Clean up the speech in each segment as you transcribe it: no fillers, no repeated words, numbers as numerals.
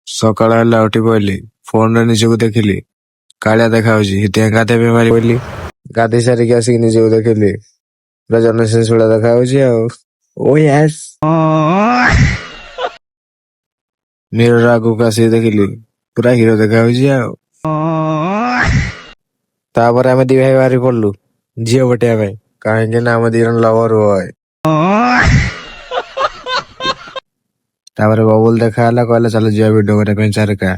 ସକାଳ ହେଲା ଉଠି ପଇଲି, ଫୋନରେ ନିଜକୁ ଦେଖିଲି, କାଳିଆ ଦେଖାଯାଉଛି, ସେଥିପାଇଁ ଗାଧୋଇବା ପାଇଁ ବାହାରି ପଇଲି। ଗାଧେଇ ସାରିକି ଆସିକି ନିଜକୁ ଦେଖିଲି, ପୁରା ଜନଶେଷ ଭଳିଆ ଦେଖାଯାଉଛି ଆଉ। ଓ ୟେସ୍। ମିରର ଆଗକୁ ଆସିକି ଦେଖିଲି, ପୁରା ହିରୋ ଦେଖାଯାଉଛି ଆଉ। ତାପରେ ଆମେ ଦି ଭାଇ ବାହାରି ପଡିଲୁ ଝିଅ ପଟେଇବା ପାଇଁ, କାହିଁକି ନା ଆମେ ଦି ଜଣ ଲଭର ବୟ। ତାପରେ ବବୁଲ ଦେଖା ହେଲା, କହିଲା ଚାଲ ଯିବା ଭିଡିଓ କରିବା ପାଇଁ ଝରକା।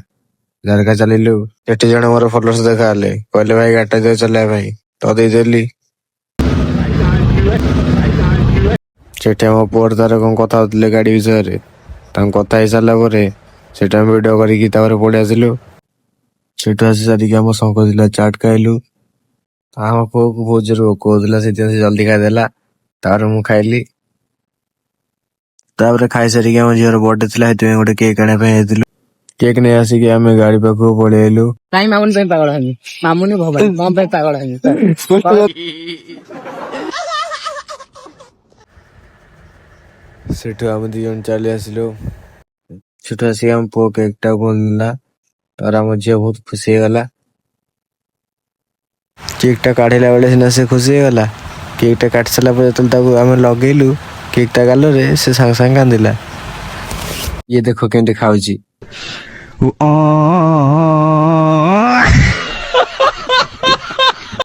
ଝରକା ଚାଲିଲୁ, ସେଠି ଜଣେ ମୋର ଫଲୋର୍ସ ଦେଖା ହେଲେ, କହିଲେ ଭାଇ ଗାଡିଟା ଦିଅ ଚଲେଇବା ପାଇଁ, ତ ଦେଇଦେଲି। ସେଠି ଆମ ପୁଅର ତାର କଣ କଥା ହଉଥିଲେ ଗାଡି ବିଷୟରେ, ତାଙ୍କୁ କଥା ହେଇସାରିଲା ପରେ ସେଠି ଆମେ ଭିଡିଓ କରିକି ତାପରେ ପଳେଇ ଆସିଲୁ। ସେଠୁ ଆସି ସାରିକି ଆମ ଶଙ୍ଖ ଥିଲା ଚାଟ ଖାଇଲୁ। ଆମ ପୁଅକୁ ବହୁତ ଜୋର ଭୋକ ହଉଥିଲା, ସେଥିପାଇଁ ସେ ଜଲ୍ଦି ଖାଇଦେଲା, ତାପରେ ମୁଁ ଖାଇଲି। ତାପରେ ଖାଇସାରିକି ଆମ ଝିଅର ବର୍ଥଡେ ଥିଲା, ସେଥିପାଇଁ ଗୋଟେ କେକ୍ ଆଣିବା ପାଇଁ ଯାଇଥିଲୁ। କେକ୍ ନେଇ ଆସିକି ଆମେ ଗାଡି ପାଖକୁ ପଳେଇ ଆଇଲୁ। କାଇଁ ମାମୁନି ପାଇଁ ପାଗଳ ହେବି? ମାମୁନି ଭବାନୀ କଣ ପାଇଁ ପାଗଳ ହେବି? ସେଠୁ ଆମେ ଦି ଜଣ ଚାଲି ଆସିଲୁ। ସେଠୁ ଆସିକି ଆମ ପୁଅ କେକ୍ ଟାକୁ ନେଲା, ତାପରେ ଆମ ଝିଅ ବହୁତ ଖୁସି ହେଇଗଲା। କେକ୍ ଟା କାଢିଲା ବେଳେ ସିନା ସେ ଖୁସି ହେଇଗଲା, କେକ୍ ଟା କାଟି ସାରିଲା ପରେ ଯେତେବେଳେ ତାକୁ ଆମେ ଲଗେଇଲୁ କେକ୍ ଟା ଗାଲରେ, ସେ ସାଙ୍ଗେ ସାଙ୍ଗେ କାନ୍ଦିଲା। ଇଏ ଦେଖ କେମିତି ଖାଉଛି।